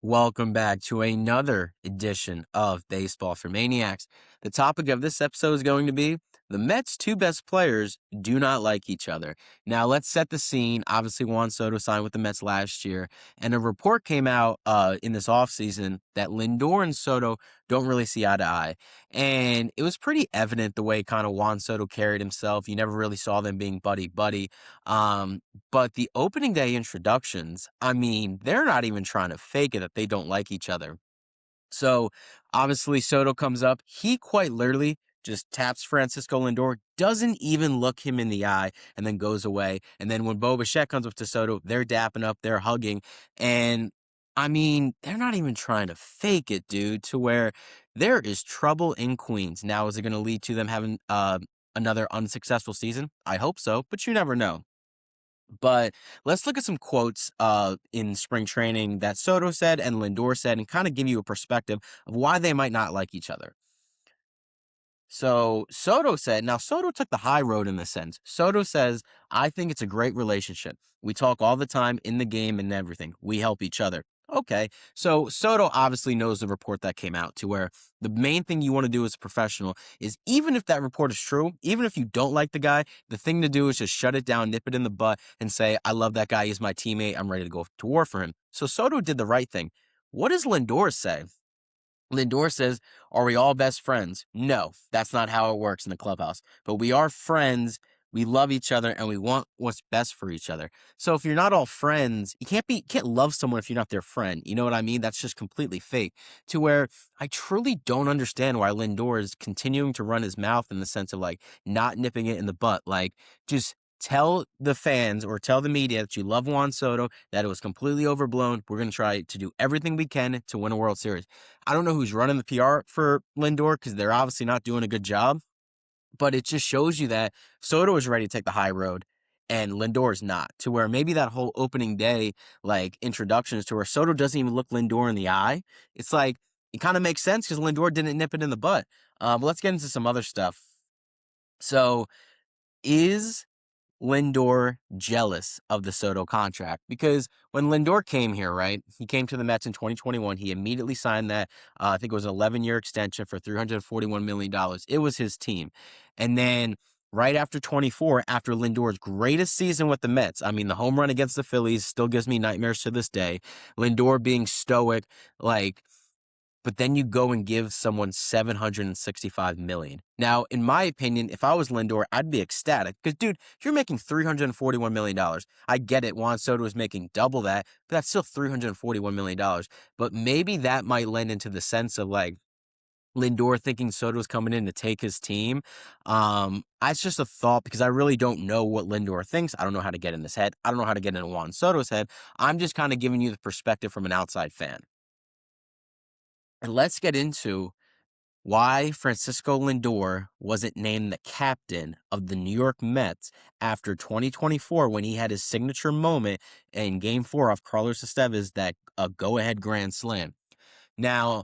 Welcome back to another edition of Baseball for Maniacs. The topic of this episode is going to be the Mets' two best players do not like each other. Now, let's set the scene. Obviously, Juan Soto signed with the Mets last year, and a report came out in this offseason that Lindor and Soto don't really see eye to eye. And it was pretty evident the way kind of Juan Soto carried himself. You never really saw them being buddy-buddy. But the opening day introductions, I mean, they're not even trying to fake it that they don't like each other. So obviously Soto comes up. He quite literally just taps Francisco Lindor, doesn't even look him in the eye, and then goes away. And then when Bo Bichette comes up to Soto, they're dapping up, they're hugging. And I mean, they're not even trying to fake it, dude, to where there is trouble in Queens. Now, is it going to lead to them having another unsuccessful season? I hope so, but you never know. But let's look at some quotes in spring training that Soto said and Lindor said and kind of give you a perspective of why they might not like each other. So Soto said, now Soto took the high road in this sense. Soto says, I think it's a great relationship. We talk all the time in the game and everything. We help each other. Okay. So Soto obviously knows the report that came out to where the main thing you want to do as a professional is even if that report is true, even if you don't like the guy, the thing to do is just shut it down, nip it in the butt and say, I love that guy. He's my teammate. I'm ready to go to war for him. So Soto did the right thing. What does Lindor say? Lindor says, are we all best friends? No, that's not how it works in the clubhouse. But we are friends. We love each other and we want what's best for each other. So if you're not all friends, you can't love someone if you're not their friend. You know what I mean? That's just completely fake. To where I truly don't understand why Lindor is continuing to run his mouth in the sense of like not nipping it in the butt. Like just tell the fans or tell the media that you love Juan Soto, that it was completely overblown. We're going to try to do everything we can to win a World Series. I don't know who's running the PR for Lindor because they're obviously not doing a good job, but it just shows you that Soto is ready to take the high road and Lindor is not, to where maybe that whole opening day, like introductions to where Soto doesn't even look Lindor in the eye. It's like, it kind of makes sense because Lindor didn't nip it in the butt. But let's get into some other stuff. So is Lindor jealous of the Soto contract? Because when Lindor came here, right, he came to the Mets in 2021. He immediately signed that, I think it was an 11-year extension for $341 million. It was his team. And then right after 24, after Lindor's greatest season with the Mets, I mean, the home run against the Phillies still gives me nightmares to this day. Lindor being stoic, like, but then you go and give someone $765 million. Now, in my opinion, if I was Lindor, I'd be ecstatic because, dude, you're making $341 million. I get it. Juan Soto is making double that, but that's still $341 million. But maybe that might lend into the sense of like Lindor thinking Soto's coming in to take his team. It's just a thought because I really don't know what Lindor thinks. I don't know how to get in his head. I don't know how to get in Juan Soto's head. I'm just kind of giving you the perspective from an outside fan. And let's get into why Francisco Lindor wasn't named the captain of the New York Mets after 2024 when he had his signature moment in Game 4 off Carlos Estevez, that go-ahead grand slam. Now,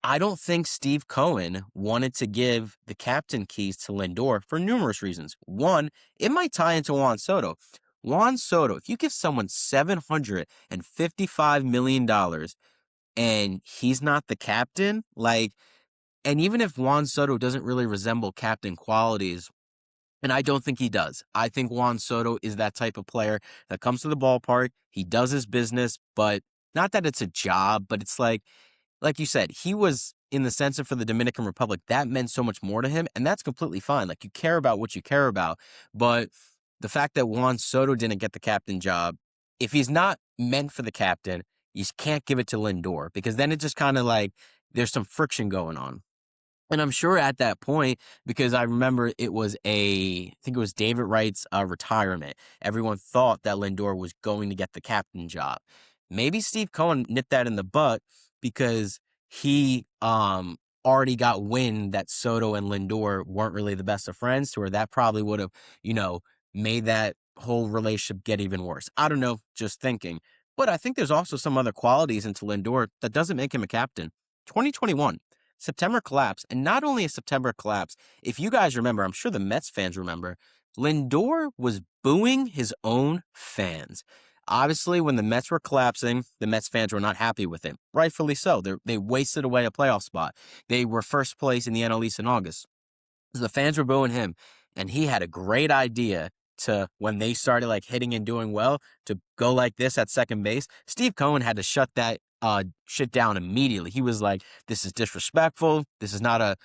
I don't think Steve Cohen wanted to give the captain keys to Lindor for numerous reasons. One, it might tie into Juan Soto. Juan Soto, if you give someone $755 million and he's not the captain, like, and even if Juan Soto doesn't really resemble captain qualities, and I don't think he does. I think Juan Soto is that type of player that comes to the ballpark, he does his business, but not that it's a job, but it's like you said, he was in the sense of for the Dominican Republic, that meant so much more to him, and that's completely fine. Like, you care about what you care about, but the fact that Juan Soto didn't get the captain job, if he's not meant for the captain, you can't give it to Lindor because then it just kind of like there's some friction going on. And I'm sure at that point, because I remember I think it was David Wright's retirement. Everyone thought that Lindor was going to get the captain job. Maybe Steve Cohen nipped that in the butt because he already got wind that Soto and Lindor weren't really the best of friends, to where that probably would have, made that whole relationship get even worse. I don't know, just thinking. But I think there's also some other qualities into Lindor that doesn't make him a captain. 2021. September collapse, and not only a September collapse, if you guys remember, I'm sure the Mets fans remember, Lindor was booing his own fans. Obviously, when the Mets were collapsing, the Mets fans were not happy with it. Rightfully so. They wasted away a playoff spot. They were first place in the NL East in August. So the fans were booing him, and he had a great idea to, when they started like hitting and doing well, to go like this at second base. Steve Cohen had to shut that shit down immediately. He was like, "This is disrespectful. This is not a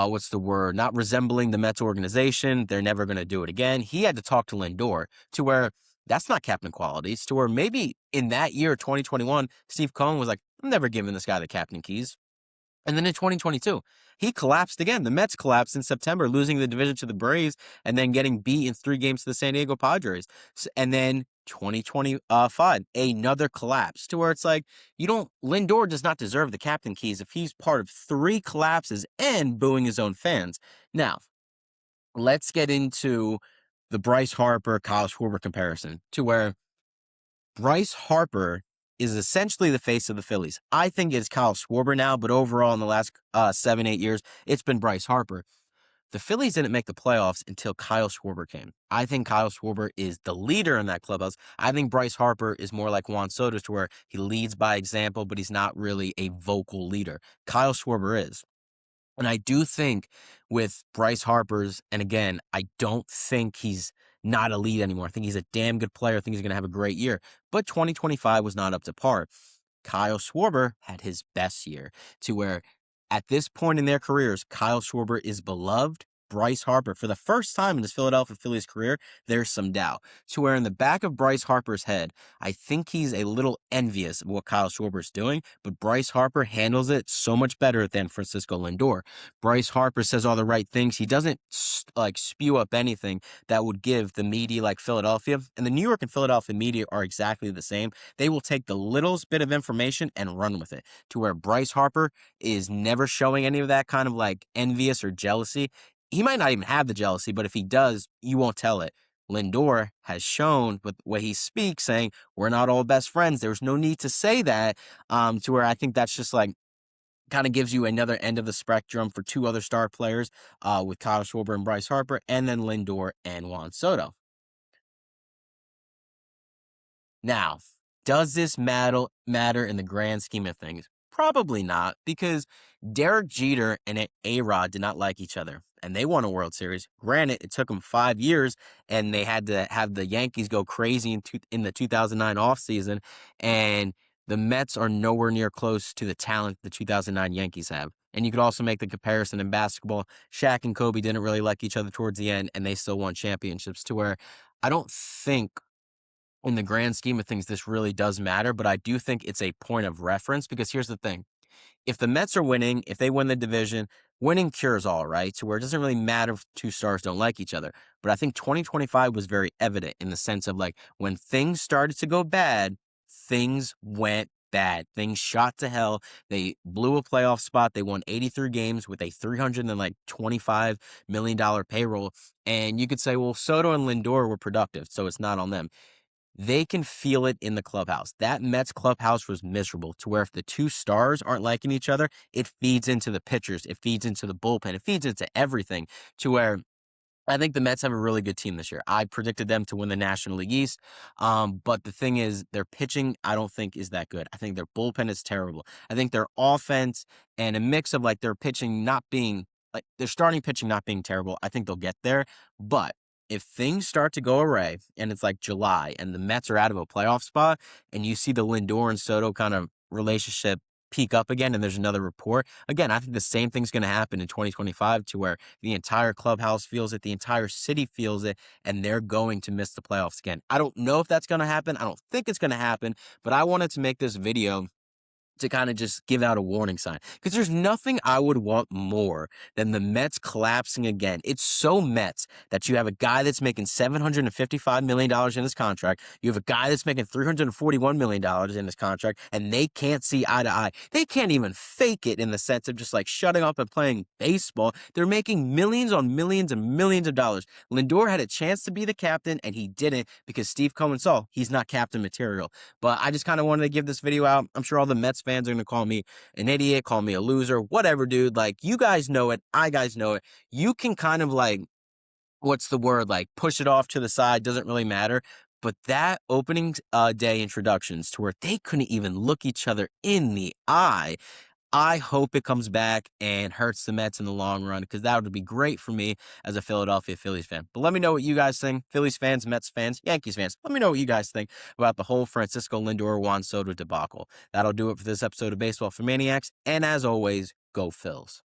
what's the word? Not resembling the Mets organization. They're never going to do it again." He had to talk to Lindor to where that's not captain qualities. To where maybe in that year, 2021, Steve Cohen was like, "I'm never giving this guy the captain keys." And then in 2022, he collapsed again. The Mets collapsed in September, losing the division to the Braves and then getting beat in 3 games to the San Diego Padres. And then 2025, another collapse to where it's like, Lindor does not deserve the captain keys if he's part of 3 collapses and booing his own fans. Now, let's get into the Bryce Harper, Kyle Schwarber comparison to where Bryce Harper is essentially the face of the Phillies. I think it's Kyle Schwarber now, but overall in the last 7-8 years, it's been Bryce Harper. The Phillies didn't make the playoffs until Kyle Schwarber came. I think Kyle Schwarber is the leader in that clubhouse. I think Bryce Harper is more like Juan Soto, to where he leads by example, but he's not really a vocal leader. Kyle Schwarber is. And I do think with Bryce Harper's, and again, I don't think he's not elite anymore. I think he's a damn good player. I think he's going to have a great year. But 2025 was not up to par. Kyle Schwarber had his best year, to where at this point in their careers, Kyle Schwarber is beloved. Bryce Harper, for the first time in his Philadelphia Phillies career, there's some doubt. To where in the back of Bryce Harper's head, I think he's a little envious of what Kyle Schwarber's doing, but Bryce Harper handles it so much better than Francisco Lindor. Bryce Harper says all the right things. He doesn't like spew up anything that would give the media like Philadelphia. And the New York and Philadelphia media are exactly the same. They will take the littlest bit of information and run with it. To where Bryce Harper is never showing any of that kind of like envious or jealousy. He might not even have the jealousy, but if he does, you won't tell it. Lindor has shown with the way he speaks, saying, "We're not all best friends." There's no need to say that, to where I think that's just like kind of gives you another end of the spectrum for 2 other star players with Kyle Schwarber and Bryce Harper, and then Lindor and Juan Soto. Now, does this matter in the grand scheme of things? Probably not, because Derek Jeter and A-Rod did not like each other, and they won a World Series. Granted, it took them 5 years, and they had to have the Yankees go crazy in the 2009 offseason, and the Mets are nowhere near close to the talent the 2009 Yankees have. And you could also make the comparison in basketball. Shaq and Kobe didn't really like each other towards the end, and they still won championships, to where I don't think in the grand scheme of things, this really does matter, but I do think it's a point of reference, because here's the thing. If the Mets are winning, if they win the division, winning cures all, right? So where it doesn't really matter if 2 stars don't like each other. But I think 2025 was very evident in the sense of like when things started to go bad, things went bad. Things shot to hell. They blew a playoff spot. They won 83 games with a $325 million payroll. And you could say, well, Soto and Lindor were productive, so it's not on them. They can feel it in the clubhouse. That Mets clubhouse was miserable, to where if the 2 stars aren't liking each other, it feeds into the pitchers, it feeds into the bullpen, it feeds into everything, to where I think the Mets have a really good team this year. I predicted them to win the National League East. But the thing is, their pitching, I don't think is that good. I think their bullpen is terrible. I think their offense and a mix of like their pitching not being like their starting pitching not being terrible. I think they'll get there. But if things start to go awry and it's like July and the Mets are out of a playoff spot and you see the Lindor and Soto kind of relationship peak up again and there's another report, again, I think the same thing's going to happen in 2025, to where the entire clubhouse feels it, the entire city feels it, and they're going to miss the playoffs again. I don't know if that's going to happen. I don't think it's going to happen, but I wanted to make this video to kind of just give out a warning sign, because there's nothing I would want more than the Mets collapsing again. It's so Mets that you have a guy that's making $755 million in his contract. You have a guy that's making $341 million in his contract, and they can't see eye to eye. They can't even fake it in the sense of just like shutting up and playing baseball. They're making millions on millions and millions of dollars. Lindor had a chance to be the captain, and he didn't, because Steve Cohen saw he's not captain material. But I just kind of wanted to give this video out. I'm sure all the Mets fans are going to call me an idiot, call me a loser, whatever, dude. Like, you guys know it. I guys know it. You can kind of like, what's the word? Like, push it off to the side. Doesn't really matter. But that opening day introductions to where they couldn't even look each other in the eye, I hope it comes back and hurts the Mets in the long run because that would be great for me as a Philadelphia Phillies fan. But let me know what you guys think. Phillies fans, Mets fans, Yankees fans. Let me know what you guys think about the whole Francisco Lindor Juan Soto debacle. That'll do it for this episode of Baseball for Maniacs. And as always, go Phils.